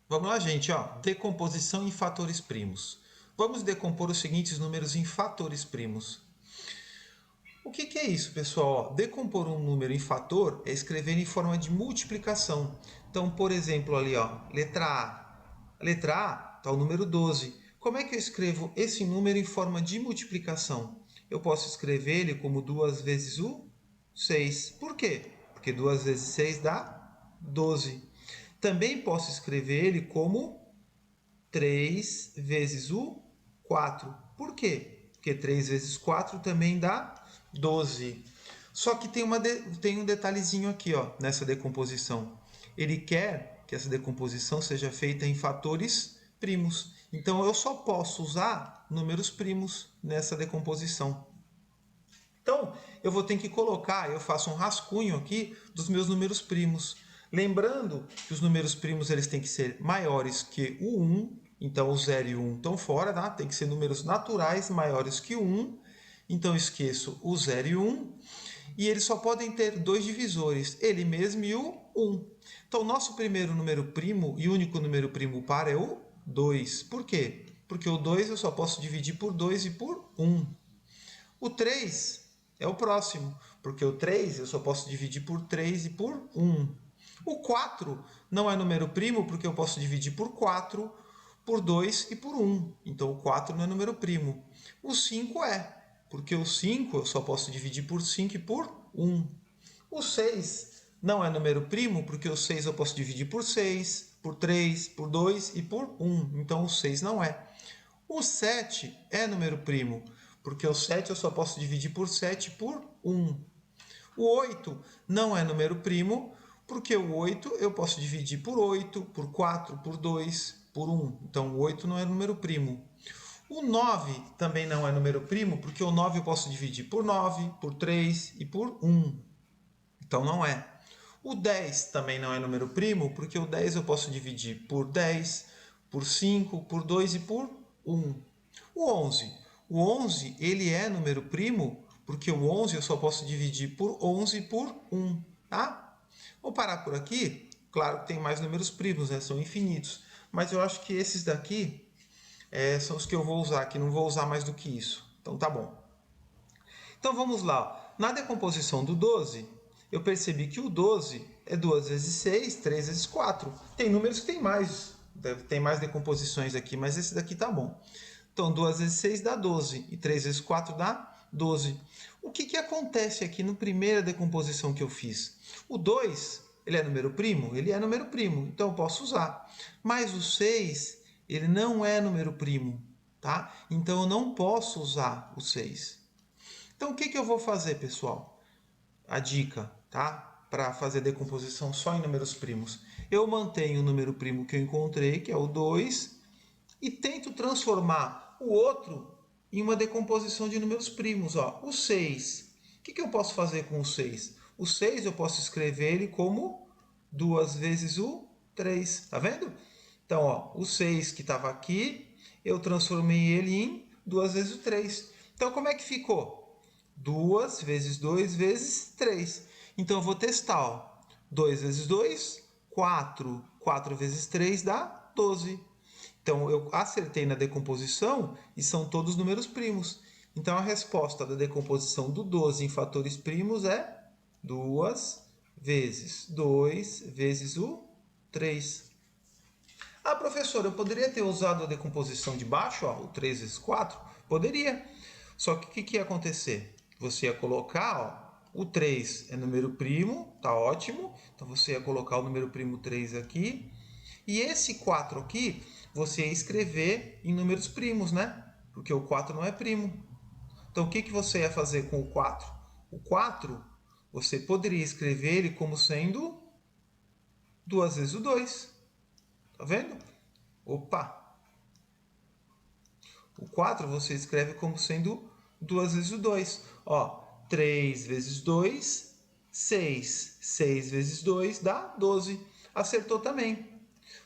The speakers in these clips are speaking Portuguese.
Vamos lá, gente, ó. Decomposição em fatores primos. Vamos decompor os seguintes números em fatores primos. O que é isso, pessoal? Ó, decompor um número em fator é escrever em forma de multiplicação. Então, por exemplo, ali, ó, letra A. A letra A está o número 12. Como é que eu escrevo esse número em forma de multiplicação? Eu posso escrever ele como 2 vezes o 6. Por quê? Porque 2 vezes 6 dá 12. Também posso escrever ele como 3 vezes o 4. Por quê? Porque 3 vezes 4 também dá 12. Só que tem um detalhezinho aqui, ó, nessa decomposição. Ele quer que essa decomposição seja feita em fatores primos. Então eu só posso usar números primos nessa decomposição. Então, eu vou ter que colocar, eu faço um rascunho aqui dos meus números primos. Lembrando que os números primos eles têm que ser maiores que o 1, então o 0 e o 1 estão fora, tá? Tem que ser números naturais maiores que o 1, então esqueço o 0 e o 1. E eles só podem ter dois divisores, ele mesmo e o 1. Então, o nosso primeiro número primo e único número primo par é o 2. Por quê? Porque o 2 eu só posso dividir por 2 e por 1. O 3 é o próximo, porque o 3 eu só posso dividir por 3 e por 1. O 4 não é número primo, porque eu posso dividir por 4, por 2 e por 1. Então o 4 não é número primo. O 5 é, porque o 5 eu só posso dividir por 5 e por 1. O 6 não é número primo, porque o 6 eu posso dividir por 6, por 3, por 2 e por 1. Então o 6 não é. O 7 é número primo, porque o 7 eu só posso dividir por 7 por 1. O 8 não é número primo, porque o 8 eu posso dividir por 8, por 4, por 2, por 1. Então o 8 não é número primo. O 9 também não é número primo, porque o 9 eu posso dividir por 9, por 3 e por 1. Então não é. O 10 também não é número primo, porque o 10 eu posso dividir por 10, por 5, por 2 e por 1. O 11. O 11 ele é número primo, porque o 11 eu só posso dividir por 11 por 1. Tá? Vou parar por aqui. Claro que tem mais números primos, né? São infinitos. Mas eu acho que esses daqui são os que eu vou usar, que não vou usar mais do que isso. Então tá bom. Então vamos lá. Na decomposição do 12, eu percebi que o 12 é 2 vezes 6, 3 vezes 4. Tem números que tem mais decomposições aqui, mas esse daqui tá bom. Então 2 vezes 6 dá 12 e 3 vezes 4 dá 12. O que acontece aqui na primeira decomposição que eu fiz? O 2, ele é número primo? Ele é número primo, então eu posso usar. Mas o 6, ele não é número primo, tá? Então eu não posso usar o 6. Então, o que eu vou fazer, pessoal? A dica, tá? Para fazer decomposição só em números primos. Eu mantenho o número primo que eu encontrei, que é o 2, e tento transformar o outro em uma decomposição de números primos. Ó. O 6. O que eu posso fazer com o 6? O 6 eu posso escrever ele como 2 vezes o 3. Tá vendo? Então, ó, o 6 que estava aqui, eu transformei ele em 2 vezes o 3. Então, como é que ficou? 2 vezes 2 vezes 3. Então eu vou testar. Ó. 2 vezes 2, 4. 4 vezes 3 dá 12. Então eu acertei na decomposição e são todos números primos. Então a resposta da decomposição do 12 em fatores primos é 2 vezes 2 vezes o 3. Ah, professor, eu poderia ter usado a decomposição de baixo, ó, o 3 vezes 4? Poderia. Só que o que ia acontecer? Você ia colocar, ó, o 3 é número primo, tá ótimo. Então você ia colocar o número primo 3 aqui. E esse 4 aqui, você ia escrever em números primos, né? Porque o 4 não é primo. Então o que você ia fazer com o 4? O 4, você poderia escrever ele como sendo 2 vezes o 2. Tá vendo? Opa! O 4 você escreve como sendo 2 vezes o 2. Ó, 3 vezes 2, 6. 6 vezes 2 dá 12. Acertou também.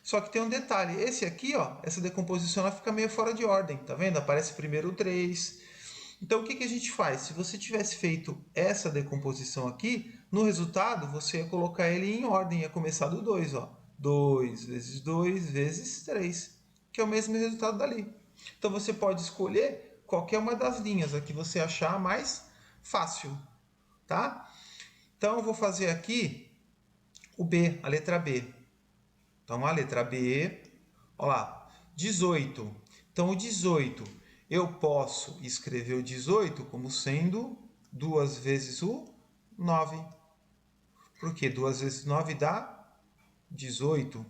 Só que tem um detalhe. Esse aqui, ó, essa decomposição ela fica meio fora de ordem. Tá vendo? Aparece primeiro o 3. Então, o que a gente faz? Se você tivesse feito essa decomposição aqui, no resultado, você ia colocar ele em ordem. Ia começar do 2, ó. 2 vezes 2 vezes 3, que é o mesmo resultado dali. Então, você pode escolher qualquer uma das linhas, a que você achar mais fácil, tá? Então, eu vou fazer aqui o B, a letra B. Então, a letra B, olha lá, 18. Então, o 18, eu posso escrever o 18 como sendo 2 vezes o 9. Porque 2 vezes 9 dá 18.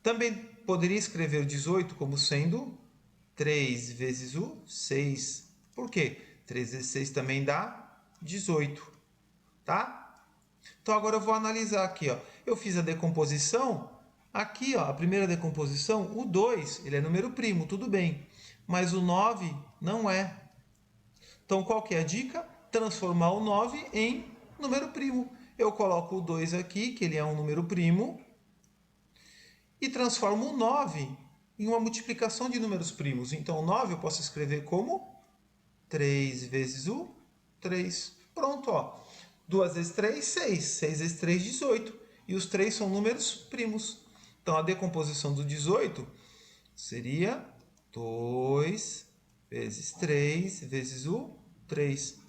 Também poderia escrever o 18 como sendo 3 vezes o 6. Por quê? 3 vezes 6 também dá 18. Tá? Então, agora eu vou analisar aqui. Ó. Eu fiz a decomposição. Aqui, ó, a primeira decomposição, o 2, ele é número primo, tudo bem. Mas o 9 não é. Então, qual que é a dica? Transformar o 9 em número primo. Eu coloco o 2 aqui, que ele é um número primo, e transformo o 9 em uma multiplicação de números primos. Então, o 9 eu posso escrever como 3 vezes o 3. Pronto, ó. 2 vezes 3, 6. 6 vezes 3, 18. E os 3 são números primos. Então, a decomposição do 18 seria 2 vezes 3 vezes o 3.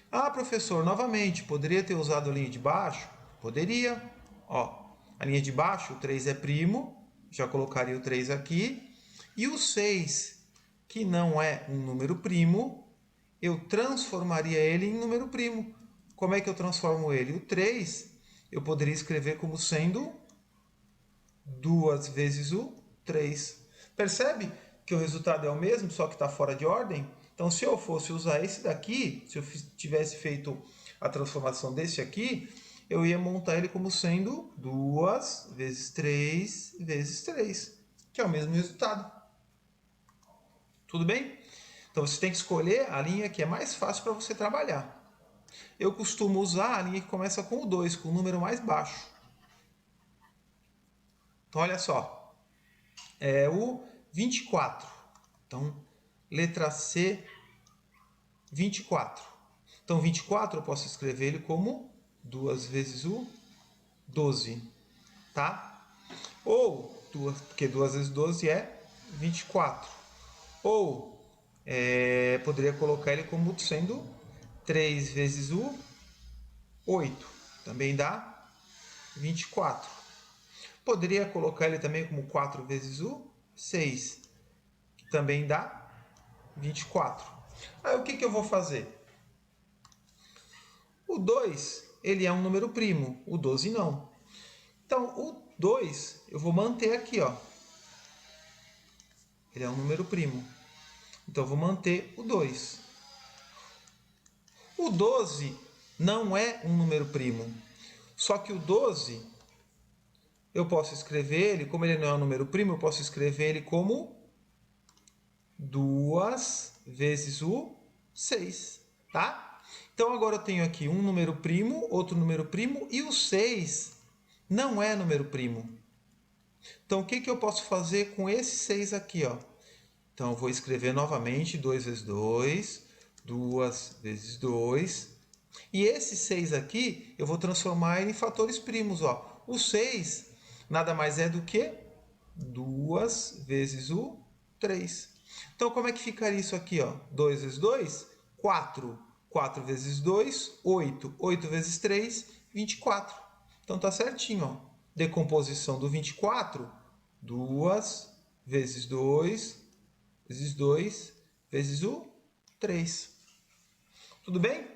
Ah, professor, novamente, poderia ter usado a linha de baixo? Poderia. Ó, a linha de baixo, o 3 é primo, já colocaria o 3 aqui. E o 6, que não é um número primo, eu transformaria ele em número primo. Como é que eu transformo ele? O 3 eu poderia escrever como sendo 2 vezes o 3. Percebe que o resultado é o mesmo, só que está fora de ordem? Então, se eu fosse usar esse daqui, se eu tivesse feito a transformação desse aqui, eu ia montar ele como sendo 2 vezes 3 vezes 3, que é o mesmo resultado. Tudo bem? Então, você tem que escolher a linha que é mais fácil para você trabalhar. Eu costumo usar a linha que começa com o 2, com o número mais baixo. Então, olha só. É o 24. Então, letra C, 24. Então, 24 eu posso escrever ele como 2 vezes o 12. Tá? Ou, porque 2 vezes 12 é 24. Ou, poderia colocar ele como sendo 3 vezes o 8. Também dá 24. Poderia colocar ele também como 4 vezes o 6, que também dá 24. Aí o que eu vou fazer? O 2, ele é um número primo, o 12 não. Então, o 2 eu vou manter aqui, ó. Ele é um número primo. Então, eu vou manter o 2. O 12 não é um número primo. Só que o 12, eu posso escrever ele, como ele não é um número primo, eu posso escrever ele como 2 vezes o 6, tá? Então, agora eu tenho aqui um número primo, outro número primo, e o 6 não é número primo. Então, o que eu posso fazer com esse 6 aqui, ó? Então, eu vou escrever novamente 2 vezes 2, 2 vezes 2. E esse 6 aqui, eu vou transformar ele em fatores primos, ó. O 6 nada mais é do que 2 vezes o 3. Então, como é que ficaria isso aqui, ó? 2 vezes 2, 4. 4 vezes 2, 8. 8 vezes 3, 24. Então, tá certinho, ó. Decomposição do 24, 2 vezes 2 vezes 2 vezes o 3. Tudo bem?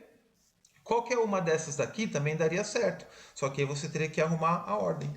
Qualquer uma dessas daqui também daria certo. Só que aí você teria que arrumar a ordem.